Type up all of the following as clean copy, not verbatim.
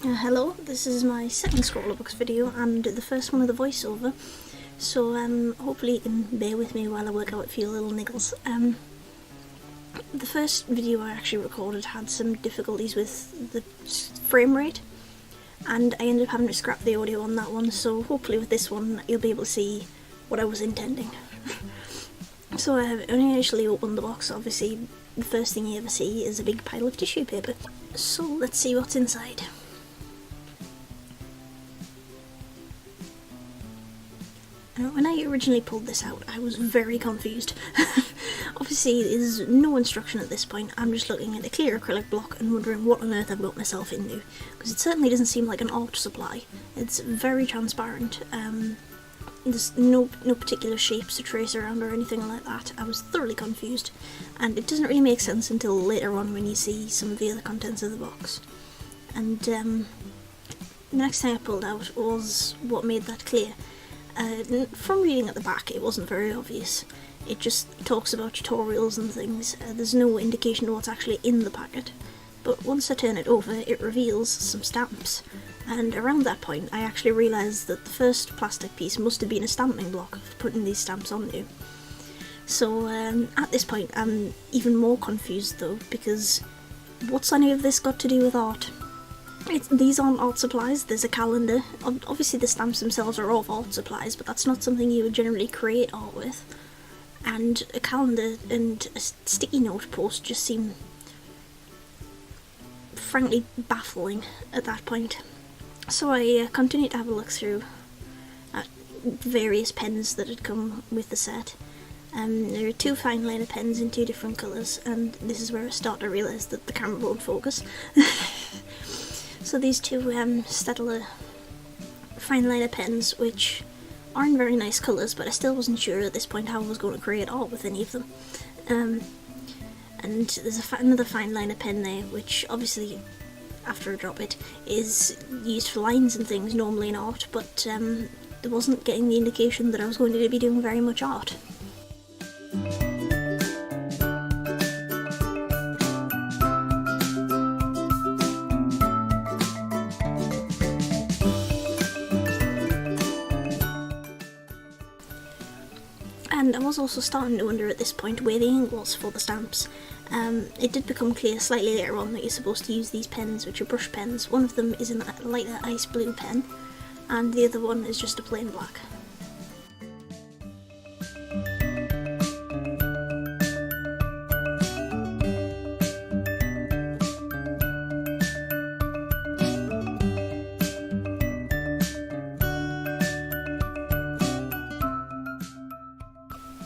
Hello, this is my second Scrawlrbox video and the first one of the voiceover, so hopefully you can bear with me while I work out a few little niggles. The first video I actually recorded had some difficulties with the frame rate, and I ended up having to scrap the audio on that one, so hopefully with this one you'll be able to see what I was intending. So when I initially opened the box, obviously the first thing you ever see is a big pile of tissue paper. So let's see what's inside. When I originally pulled this out, I was very confused. Obviously, there's no instruction at this point. I'm just looking at a clear acrylic block and wondering what on earth I've got myself into, because it certainly doesn't seem like an art supply. It's very transparent. There's no particular shapes to trace around or anything like that. I was thoroughly confused, and it doesn't really make sense until later on when you see some of the other contents of the box. And the next thing I pulled out was what made that clear. From reading at the back, it wasn't very obvious. It just talks about tutorials and things. There's no indication of what's actually in the packet. But once I turn it over, it reveals some stamps. And around that point, I actually realised that the first plastic piece must have been a stamping block for putting these stamps onto. So at this point, I'm even more confused though, because what's any of this got to do with art? These aren't art supplies. There's a calendar. Obviously the stamps themselves are of art supplies, but that's not something you would generally create art with. And a calendar and a sticky note post just seem frankly baffling at that point. So I continued to have a look through at various pens that had come with the set. There are two fine liner pens in two different colours, and this is where I start to realise that the camera won't focus. So these two Staedtler fine liner pens, which are in very nice colours, but I still wasn't sure at this point how I was going to create art with any of them. And there's another fine liner pen there, which obviously, after I drop it, is used for lines and things normally in art, but I wasn't getting the indication that I was going to be doing very much art. And I was also starting to wonder at this point where the ink was for the stamps. It did become clear slightly later on that you're supposed to use these pens, which are brush pens. One of them is a lighter ice blue pen, and the other one is just a plain black.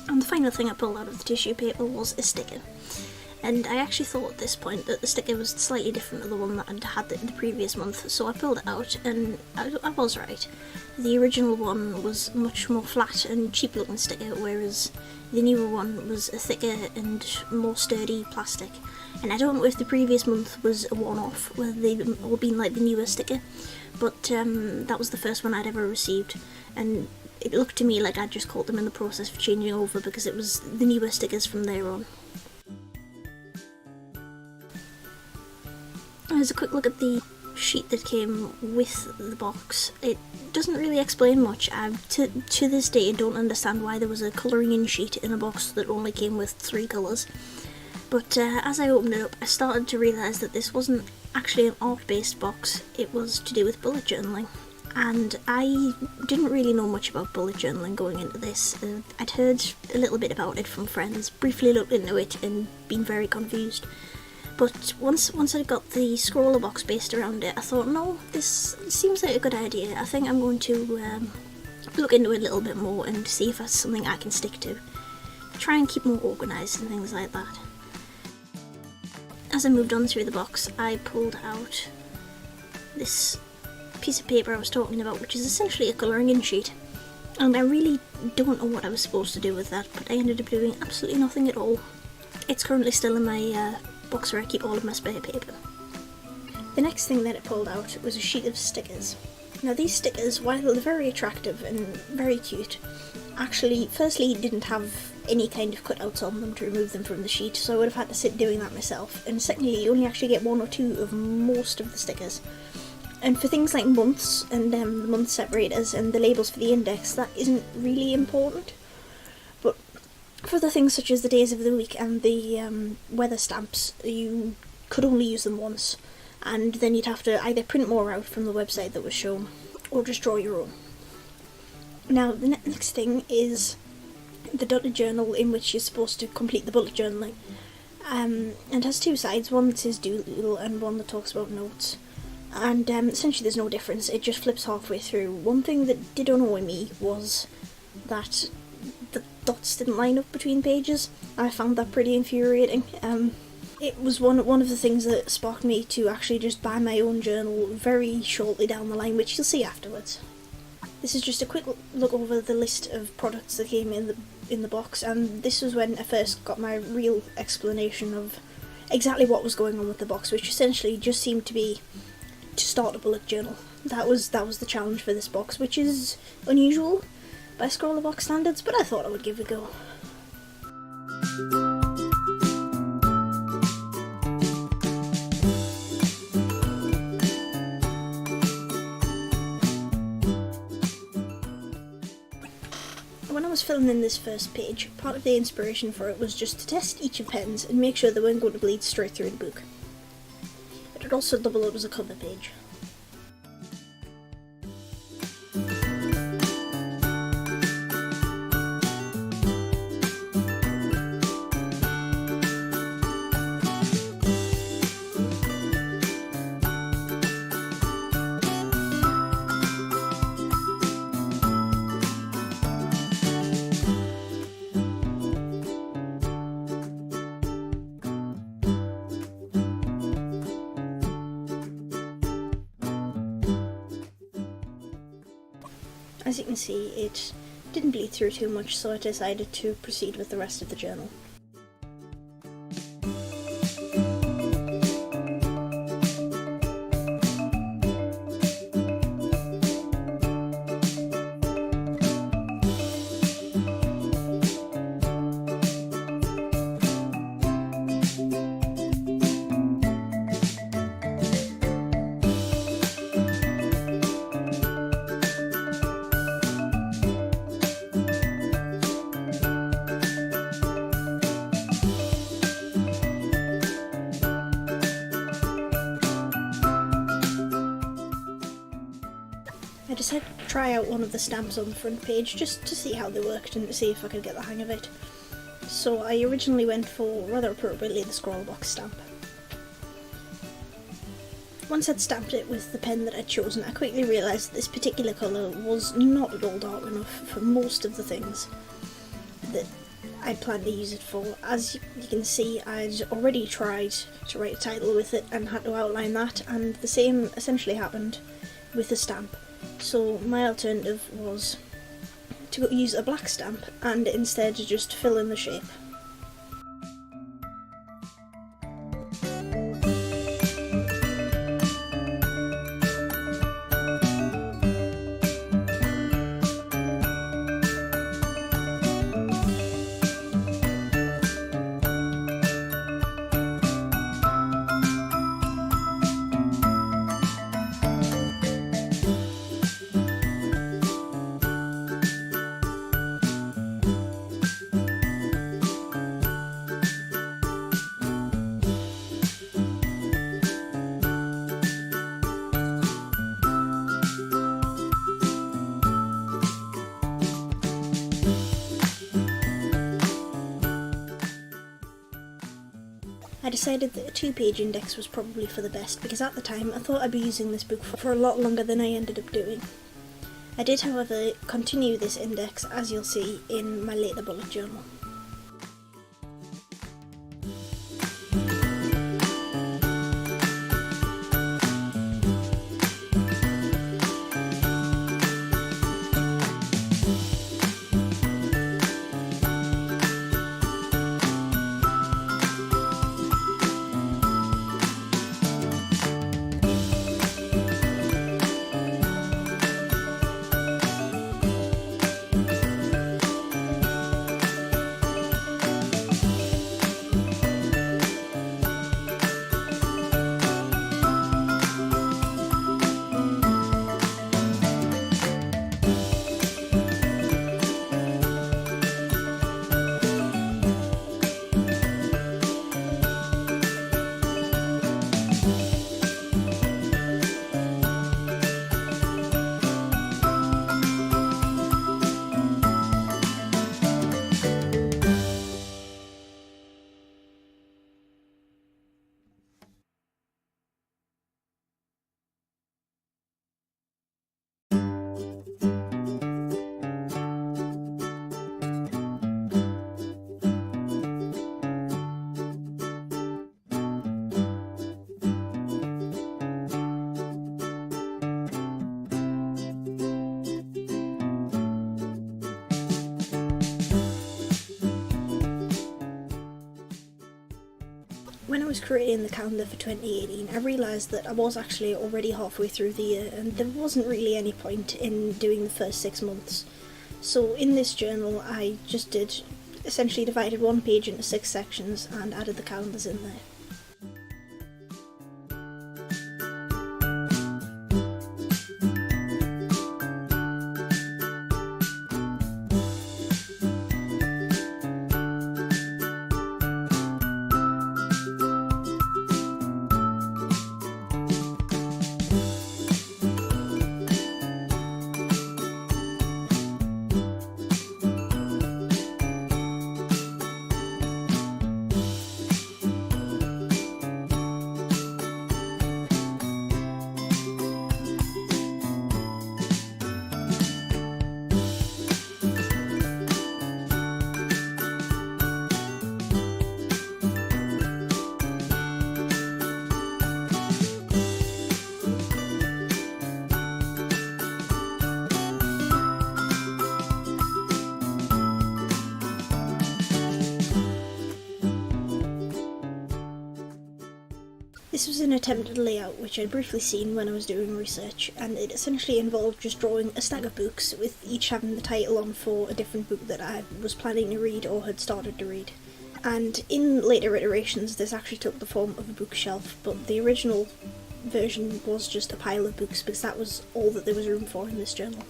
And the final thing I pulled out of the tissue paper was a sticker. And I actually thought at this point that the sticker was slightly different to the one that I'd had the previous month, so I pulled it out and I was right. The original one was much more flat and cheap looking sticker, whereas the newer one was a thicker and more sturdy plastic. And I don't know if the previous month was a one-off, whether they've all been like the newer sticker, but that was the first one I'd ever received, and it looked to me like I'd just caught them in the process of changing over because it was the newer stickers from there on. There's a quick look at the sheet that came with the box. It doesn't really explain much. To this day I don't understand why there was a colouring in sheet in a box that only came with 3 colours. But as I opened it up, I started to realise that this wasn't actually an art-based box, it was to do with bullet journaling. And I didn't really know much about bullet journaling going into this. I'd heard a little bit about it from friends, briefly looked into it and been very confused. But once I got the Scrawlrbox based around it, I thought, no, this seems like a good idea. I think I'm going to look into it a little bit more and see if that's something I can stick to. Try and keep more organised and things like that. As I moved on through the box, I pulled out this piece of paper I was talking about, which is essentially a colouring in sheet. And I really don't know what I was supposed to do with that, but I ended up doing absolutely nothing at all. It's currently still in my box where I keep all of my spare paper. The next thing that I pulled out was a sheet of stickers. Now these stickers, while they're very attractive and very cute, actually firstly didn't have any kind of cutouts on them to remove them from the sheet, so I would have had to sit doing that myself, and secondly you only actually get 1 or 2 of most of the stickers. And for things like months and the month separators and the labels for the index, that isn't really important. But for the things such as the days of the week and the weather stamps, you could only use them once, and then you'd have to either print more out from the website that was shown or just draw your own. Now the next thing is the dotted journal, in which you're supposed to complete the bullet journaling, and it has two sides, one that says doodle and one that talks about notes, and essentially there's no difference, it just flips halfway through. One thing that did annoy me was that the dots didn't line up between pages. I found that pretty infuriating. It was one of the things that sparked me to actually just buy my own journal very shortly down the line, which you'll see afterwards. This is just a quick look over the list of products that came in the box, and this was when I first got my real explanation of exactly what was going on with the box, which essentially just seemed to be to start a bullet journal. That was the challenge for this box, which is unusual by Scrawlrbox standards, but I thought I would give it a go. When I was filming this first page, part of the inspiration for it was just to test each of pens and make sure they weren't going to bleed straight through the book. It would also double up as a cover page. As you can see, it didn't bleed through too much, so I decided to proceed with the rest of the journal. I decided to try out one of the stamps on the front page just to see how they worked and to see if I could get the hang of it. So I originally went for, rather appropriately, the Scrawlrbox stamp. Once I'd stamped it with the pen that I'd chosen, I quickly realised that this particular colour was not at all dark enough for most of the things that I planned to use it for. As you can see, I'd already tried to write a title with it and had to outline that, and the same essentially happened with the stamp. So my alternative was to use a black stamp and instead just fill in the shape. I decided that a 2-page index was probably for the best, because at the time I thought I'd be using this book for a lot longer than I ended up doing. I did, however, continue this index, as you'll see, in my later bullet journal. was creating the calendar for 2018, I realised that I was actually already halfway through the year and there wasn't really any point in doing the first 6 months. So in this journal I just essentially divided one page into 6 sections and added the calendars in there. This was an attempted layout which I'd briefly seen when I was doing research, and it essentially involved just drawing a stack of books, with each having the title on for a different book that I was planning to read or had started to read. And in later iterations this actually took the form of a bookshelf, but the original version was just a pile of books because that was all that there was room for in this journal.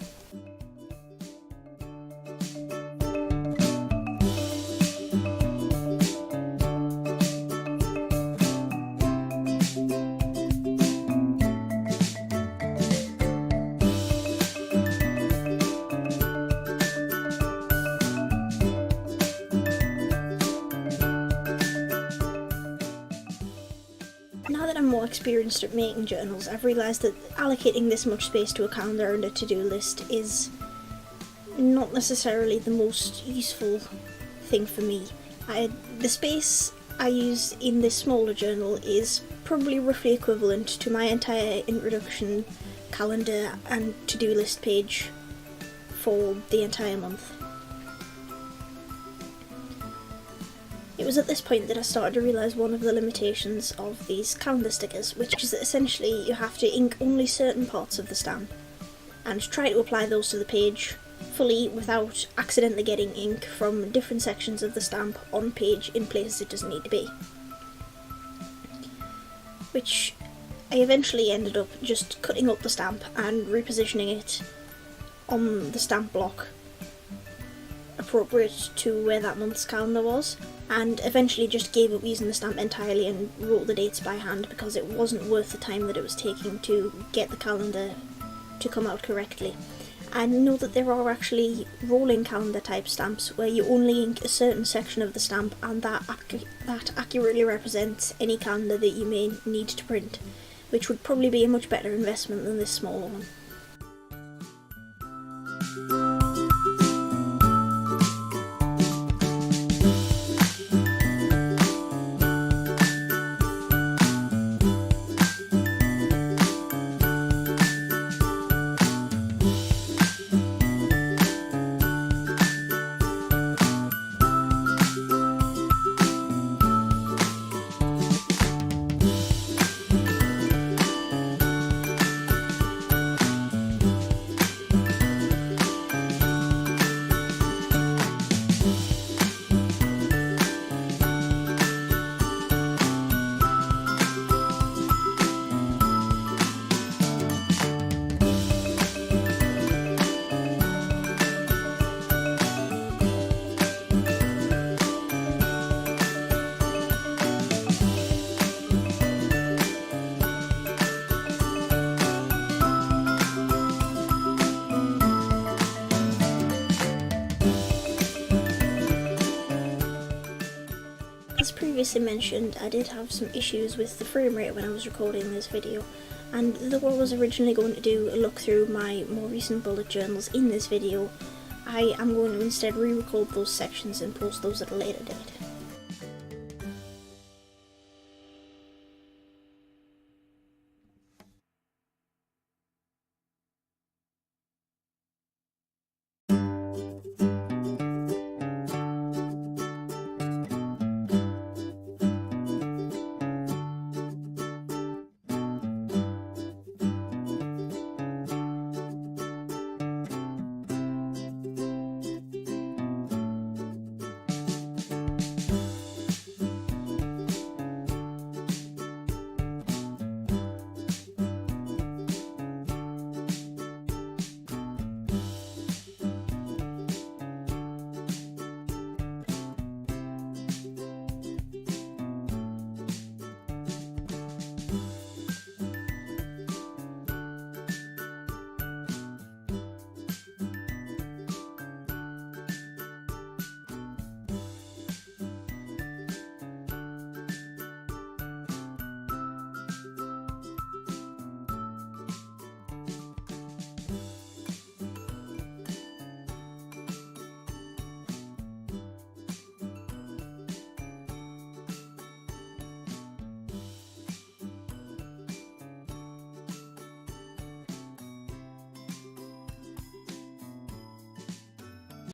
Now that I'm more experienced at making journals, I've realised that allocating this much space to a calendar and a to-do list is not necessarily the most useful thing for me. The space I use in this smaller journal is probably roughly equivalent to my entire introduction, calendar and to-do list page for the entire month. It was at this point that I started to realise one of the limitations of these calendar stickers, which is that essentially you have to ink only certain parts of the stamp and try to apply those to the page fully without accidentally getting ink from different sections of the stamp on page in places it doesn't need to be. Which I eventually ended up just cutting up the stamp and repositioning it on the stamp block appropriate to where that month's calendar was, and eventually just gave up using the stamp entirely and wrote the dates by hand because it wasn't worth the time that it was taking to get the calendar to come out correctly. I know that there are actually rolling calendar type stamps where you only ink a certain section of the stamp and that accurately represents any calendar that you may need to print, which would probably be a much better investment than this smaller one. As previously mentioned, I did have some issues with the frame rate when I was recording this video, and though I was originally going to do a look through my more recent bullet journals in this video, I am going to instead re-record those sections and post those at a later date.